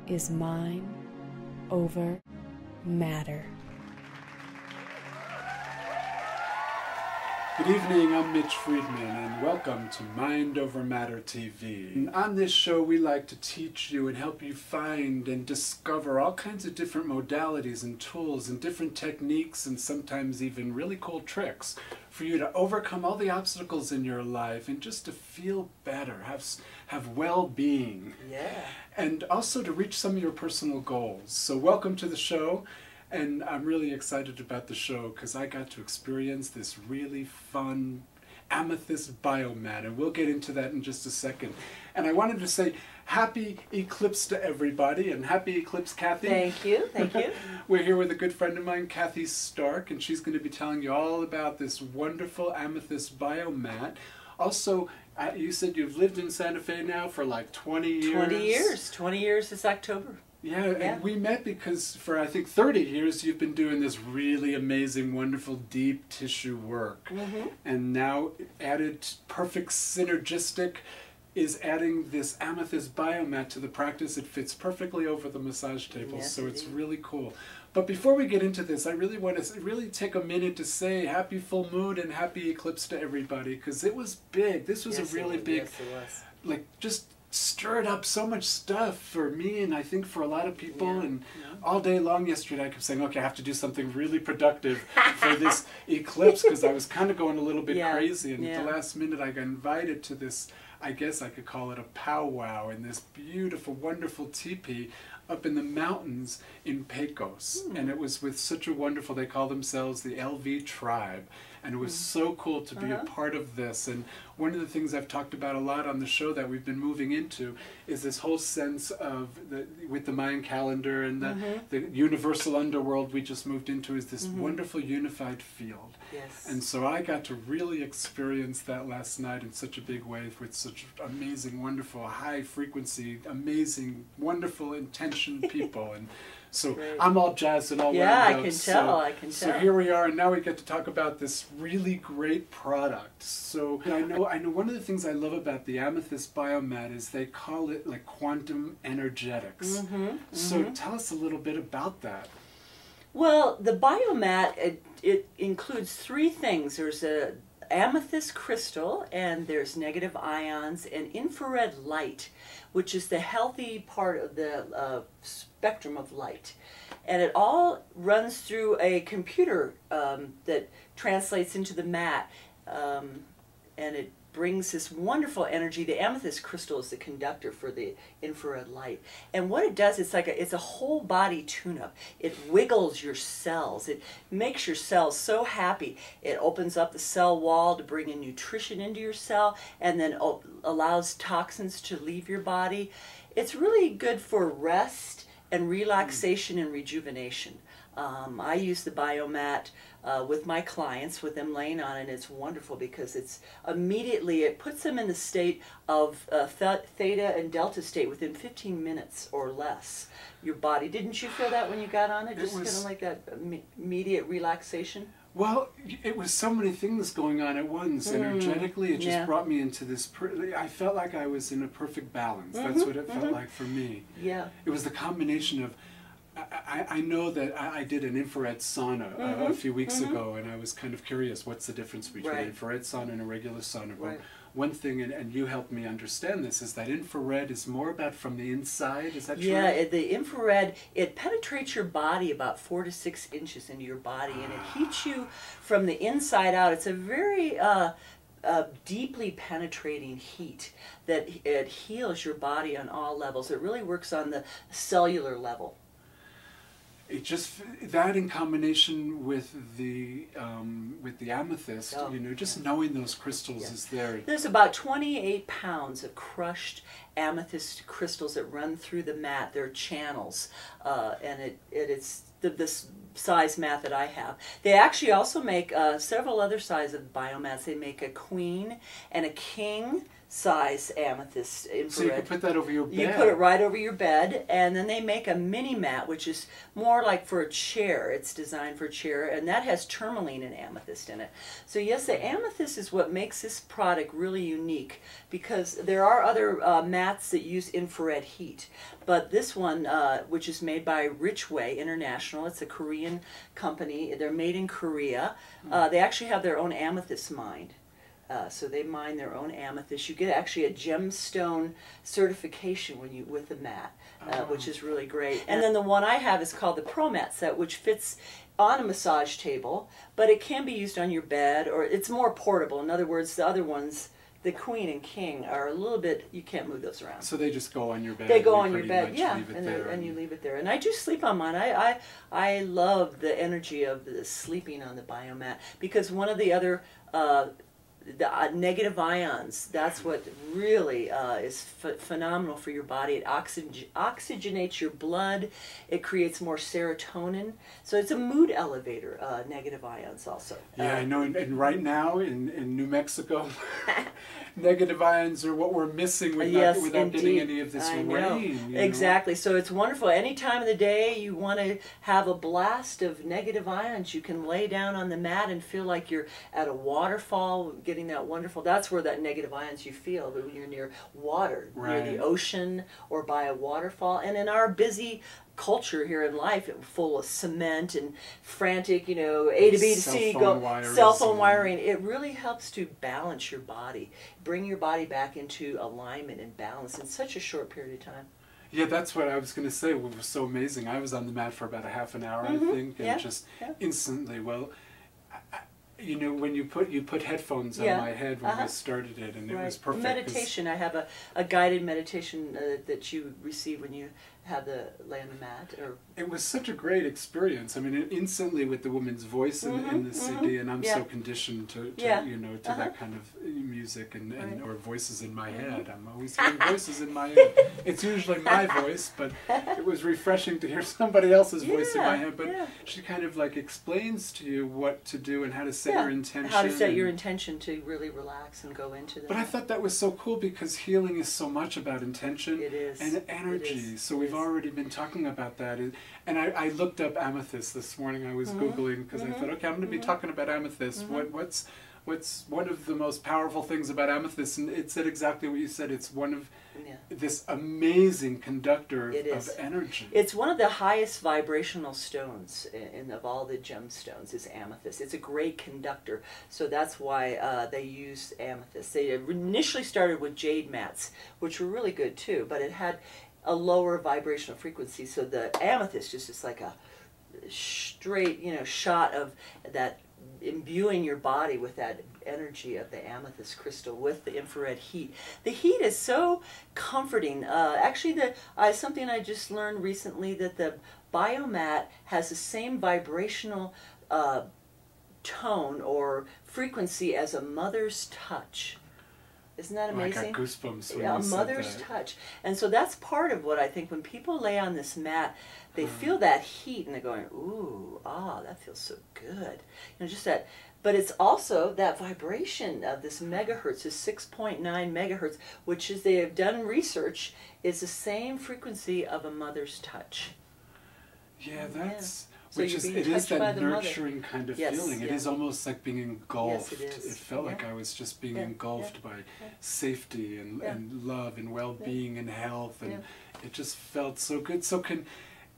is mind over matter. Good evening, I'm Mitch Friedman, and welcome to Mind Over Matter TV. And on this show, we like to teach you and help you find and discover all kinds of different modalities and tools and different techniques and sometimes even really cool tricks for you to overcome all the obstacles in your life and just to feel better, have well-being. Yeah. And also to reach some of your personal goals. So welcome to the show. And I'm really excited about the show because I got to experience this really fun Amethyst BioMat, and we'll get into that in just a second. And I wanted to say happy eclipse to everybody, and happy eclipse, Cathy. Thank you, thank you. We're here with a good friend of mine, Cathy Stark, and she's going to be telling you all about this wonderful Amethyst BioMat. Also, you said you've lived in Santa Fe now for like 20 years. 20 years. 20 years this October. Yeah, and we met because for I think 30 years you've been doing this really amazing, wonderful, deep tissue work. And now added perfect synergistic is adding this Amethyst BioMat to the practice. It fits perfectly over the massage table, Yes, so it's indeed. really cool. But before we get into this, I really want to really take a minute to say happy full moon and happy eclipse to everybody, because it was big. This was Yes, a really big, yes, it was. like, just stirred up so much stuff for me and I think for a lot of people. Yeah, and yeah. all day long yesterday I kept saying, okay, I have to do something really productive for this eclipse, because I was kind of going a little bit Yeah, crazy, and yeah. at the last minute I got invited to this, I guess I could call it a powwow, in this beautiful, wonderful teepee up in the mountains in Pecos. And it was with such a wonderful, they call themselves the LV tribe, and it was so cool to be a part of this. And one of the things I've talked about a lot on the show that we've been moving into is this whole sense of, with the Mayan calendar and the universal underworld we just moved into, is this wonderful unified field. Yes. And so I got to really experience that last night in such a big way with such amazing, wonderful, high frequency, amazing, wonderful intention people. And so Great. I'm all jazzed and all Yeah, wound I up. can So- tell, I can So tell. here we are, and now we get to talk about this really great product. So I know one of the things I love about the Amethyst BioMat is they call it like quantum energetics. So tell us a little bit about that. Well, the BioMat, it includes three things. There's a amethyst crystal, and there's negative ions, and infrared light, which is the healthy part of the spectrum of light. And it all runs through a computer that translates into the mat, and it brings this wonderful energy. The amethyst crystal is the conductor for the infrared light. And what it does, it's a whole body tune-up. It wiggles your cells. It makes your cells so happy. It opens up the cell wall to bring in nutrition into your cell, and then allows toxins to leave your body. It's really good for rest and relaxation and rejuvenation. I use the BioMat with my clients, with them laying on it, and it's wonderful because it's immediately, it puts them in the state of theta and delta state within 15 minutes or less. Your body, didn't you feel that when you got on it? Just kind of like that immediate relaxation? Well, it was so many things going on at once. Energetically, it just brought me into this, I felt like I was in a perfect balance. That's what it felt like for me. Yeah. It was the combination of, I know that I did an infrared sauna a few weeks ago, and I was kind of curious, what's the difference between an infrared sauna and a regular sauna? Well, one thing, and you helped me understand this, is that infrared is more about from the inside. Is that true? Yeah, the infrared, it penetrates your body about 4 to 6 inches into your body, and it heats you from the inside out. It's a very deeply penetrating heat that it heals your body on all levels. It really works on the cellular level. It just, that in combination with the amethyst, you know, just knowing those crystals is there. There's about 28 pounds of crushed amethyst crystals that run through the mat. They're channels, and it's the size mat that I have. They actually also make several other sizes of biomats. They make a queen and a king size amethyst infrared. So you can put that over your bed. You put it right over your bed, and then they make a mini mat, which is more like for a chair. It's designed for a chair, and that has tourmaline and amethyst in it. So yes, the amethyst is what makes this product really unique, because there are other mats that use infrared heat, but this one, which is made by Richway International, it's a Korean company. They're made in Korea. They actually have their own amethyst mine. So they mine their own amethyst. You get actually a gemstone certification when you with the mat, which is really great. And then the one I have is called the Pro Mat set, which fits on a massage table, but it can be used on your bed, or it's more portable. In other words, the other ones, the queen and king, are a little bit, you can't move those around. So they just go on your bed. They go on your bed, much yeah, leave it and, there and you leave it there. And I do sleep on mine. I love the energy of the sleeping on the BioMat, because one of the other negative ions, that's what really is phenomenal for your body. It oxygenates your blood. It creates more serotonin. So it's a mood elevator, negative ions also. Yeah, I know. And right now in New Mexico, negative ions are what we're missing without getting any of this rain. Exactly. So it's wonderful. Any time of the day you want to have a blast of negative ions, you can lay down on the mat and feel like you're at a waterfall, getting that wonderful, that's where that negative ions you feel when you're near water, near the ocean or by a waterfall. And in our busy culture here in life, full of cement and frantic, A to B to C, cell phone wiring, it really helps to balance your body, bring your body back into alignment and balance in such a short period of time. Yeah, that's what I was going to say. What was so amazing, I was on the mat for about a half an hour, I think, and just instantly, when you put headphones on my head when we started it, and it was perfect. Meditation. I have a guided meditation that you receive when you have the lay on the mat. It was such a great experience. I mean, instantly with the woman's voice in the CD, and I'm so conditioned to that kind of music and or voices in my head. I'm always hearing voices in my head. It's usually my voice, but it was refreshing to hear somebody else's voice in my head. But she kind of like explains to you what to do and how to set your intention. How to set your intention to really relax and go into that. But I thought that was so cool, because healing is so much about intention and energy. So we've already been talking about that. And I looked up amethyst this morning. I was Googling, because I thought, okay, I'm going to be talking about amethyst. What's one of the most powerful things about amethyst? And it said exactly what you said. It's one of this amazing conductor of energy. It's one of the highest vibrational stones of all the gemstones is amethyst. It's a great conductor, so that's why they use amethyst. They initially started with jade mats, which were really good too, but it had a lower vibrational frequency, so the amethyst is just like a straight shot of that, imbuing your body with that energy of the amethyst crystal with the infrared heat. The heat is so comforting. Actually, something I just learned recently, that the BioMat has the same vibrational tone or frequency as a mother's touch. Isn't that amazing? I got goosebumps when a you said mother's that. touch. And so that's part of what I think when people lay on this mat, they feel that heat and they're going, ooh, that feels so good. Just that. But it's also that vibration of this megahertz, this 6.9 megahertz, which is, they have done research, is the same frequency of a mother's touch. Yeah, that's... So it is that nurturing kind of feeling. It is almost like being engulfed. Yes, it is. It felt like I was just being engulfed by safety and love and well-being and health, and it just felt so good. So can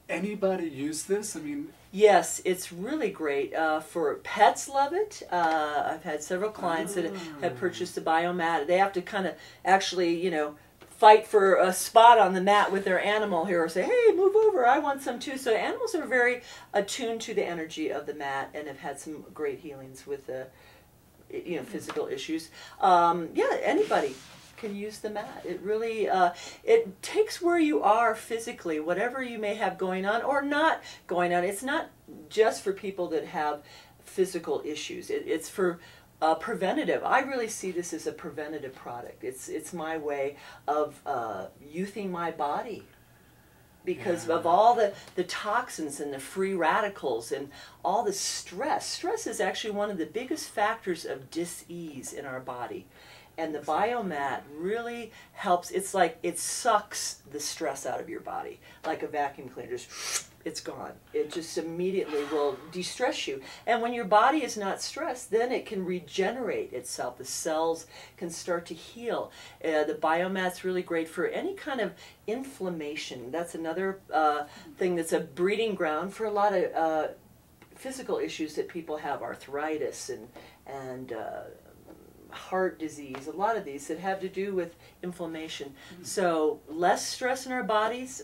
anybody use this? I mean... Yes, it's really great. For pets, love it. I've had several clients that have purchased the BioMat. They have to kind of actually, fight for a spot on the mat with their animal here, or say, hey, move over, I want some too. So animals are very attuned to the energy of the mat and have had some great healings with physical issues. Anybody can use the mat. It really, it takes where you are physically, whatever you may have going on or not going on. It's not just for people that have physical issues. It's for preventative. I really see this as a preventative product. It's my way of youthing my body. because of all the toxins and the free radicals and all the stress. Stress is actually one of the biggest factors of dis-ease in our body. And the BioMat really helps. It's like it sucks the stress out of your body, like a vacuum cleaner. Just, it's gone. It just immediately will de-stress you. And when your body is not stressed, then it can regenerate itself. The cells can start to heal. The BioMat's really great for any kind of inflammation. That's another thing that's a breeding ground for a lot of physical issues that people have, arthritis and heart disease, a lot of these that have to do with inflammation. So less stress in our bodies,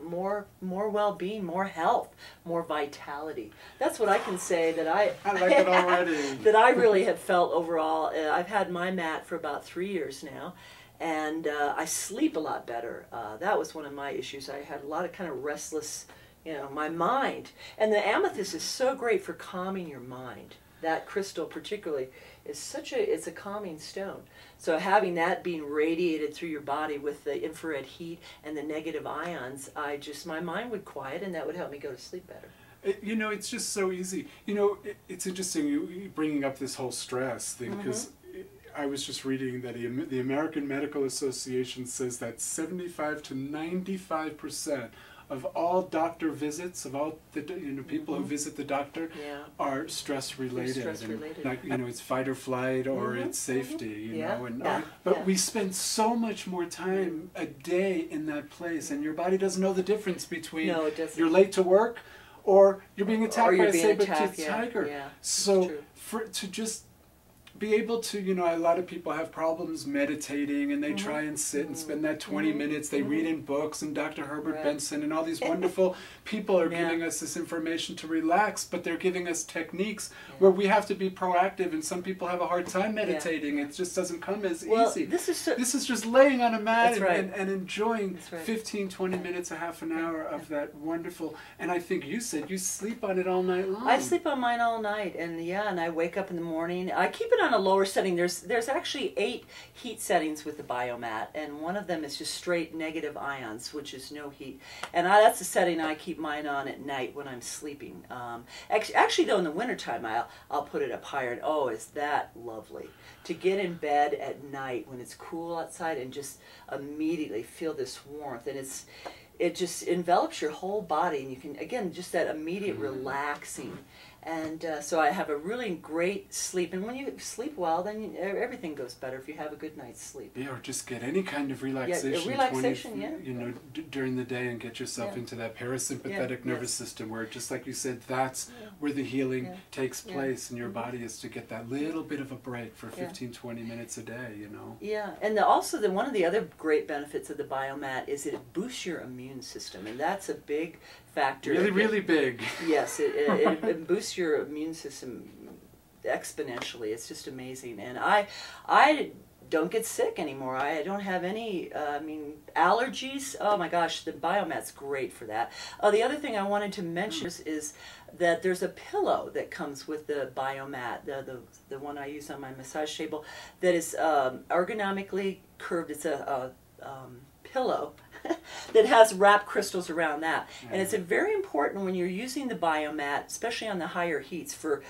more well-being, more health, more vitality. That's what I can say that I like it already. that I really have felt overall. I've had my mat for about 3 years now, and I sleep a lot better. That was one of my issues. I had a lot of kind of restless, my mind. And the amethyst is so great for calming your mind. That crystal particularly is it's a calming stone. So having that being radiated through your body with the infrared heat and the negative ions, my mind would quiet, and that would help me go to sleep better. It's just so easy. It's interesting you bringing up this whole stress thing, because I was just reading that the American Medical Association says that 75 to 95% of all doctor visits, of all the people who visit the doctor, are stress related. Stress related. Like, it's fight or flight, or it's safety. But we spend so much more time a day in that place, and your body doesn't know the difference between you're late to work or you're being attacked by a saber-toothed tiger. Yeah, so to just be able to, a lot of people have problems meditating, and they try and sit and spend that 20 minutes. They read in books, and Dr. Herbert Benson and all these wonderful people are giving us this information to relax, but they're giving us techniques where we have to be proactive, and some people have a hard time meditating. It just doesn't come as easy. This is just laying on a mat and enjoying 15, 20 minutes, a half an hour of that wonderful, and I think you said you sleep on it all night long. I sleep on mine all night, and and I wake up in the morning. I keep it on a lower setting. There's actually 8 heat settings with the BioMat, and one of them is just straight negative ions, which is no heat. And that's the setting I keep mine on at night when I'm sleeping. Actually, though, in the wintertime, I'll put it up higher. And is that lovely to get in bed at night when it's cool outside and just immediately feel this warmth, and it just envelops your whole body, and you can, again, just that immediate relaxing. And so I have a really great sleep. And when you sleep well, then everything goes better if you have a good night's sleep. Yeah, or just get any kind of relaxation, during the day, and get yourself into that parasympathetic nervous system where, just like you said, that's where the healing takes place, and your body is to get that little bit of a break for 15, 20 minutes a day, Yeah, and also one of the other great benefits of the BioMat is it boosts your immune system, and that's a big factor. Really big. Yes, it boosts your immune system exponentially. It's just amazing. And I don't get sick anymore. I don't have any allergies. Oh my gosh, the BioMat's great for that. The other thing I wanted to mention is that there's a pillow that comes with the BioMat, the one I use on my massage table, that is ergonomically curved. It's a pillow that has wrapped crystals around that. And it's very important when you're using the BioMat, especially on the higher heats for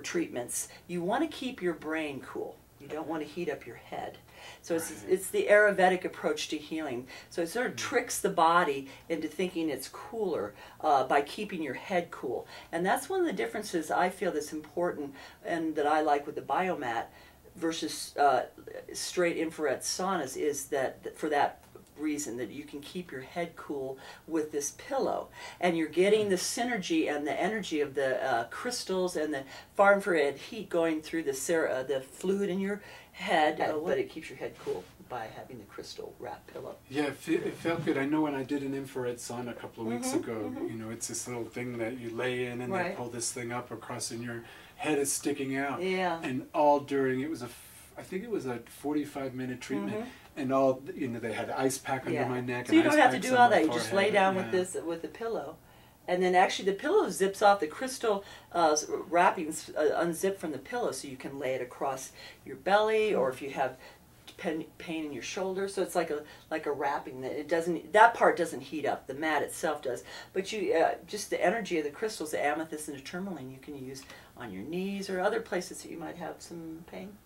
treatments, you want to keep your brain cool. You don't want to heat up your head. So it's the Ayurvedic approach to healing. So it sort of tricks the body into thinking it's cooler by keeping your head cool. And that's one of the differences I feel that's important and that I like with the BioMat versus straight infrared saunas, is that for that reason, that you can keep your head cool with this pillow, and you're getting the synergy and the energy of the crystals and the far infrared heat going through the fluid in your head, but it keeps your head cool by having the crystal wrap pillow. Yeah, it felt good. I know when I did an infrared sauna a couple of weeks ago, it's this little thing that you lay in, and they pull this thing up across, and your head is sticking out. Yeah. And all during, I think it was a 45-minute treatment. And all, they had ice pack under my neck. So you don't have to do all that. You just lay down with the pillow. And then actually the pillow zips off, the crystal wrappings unzip from the pillow, so you can lay it across your belly, or if you have pain in your shoulder. So it's like a wrapping that it doesn't. That part doesn't heat up. The mat itself does. But you just the energy of the crystals, the amethyst and the tourmaline, you can use on your knees or other places that you might have some pain.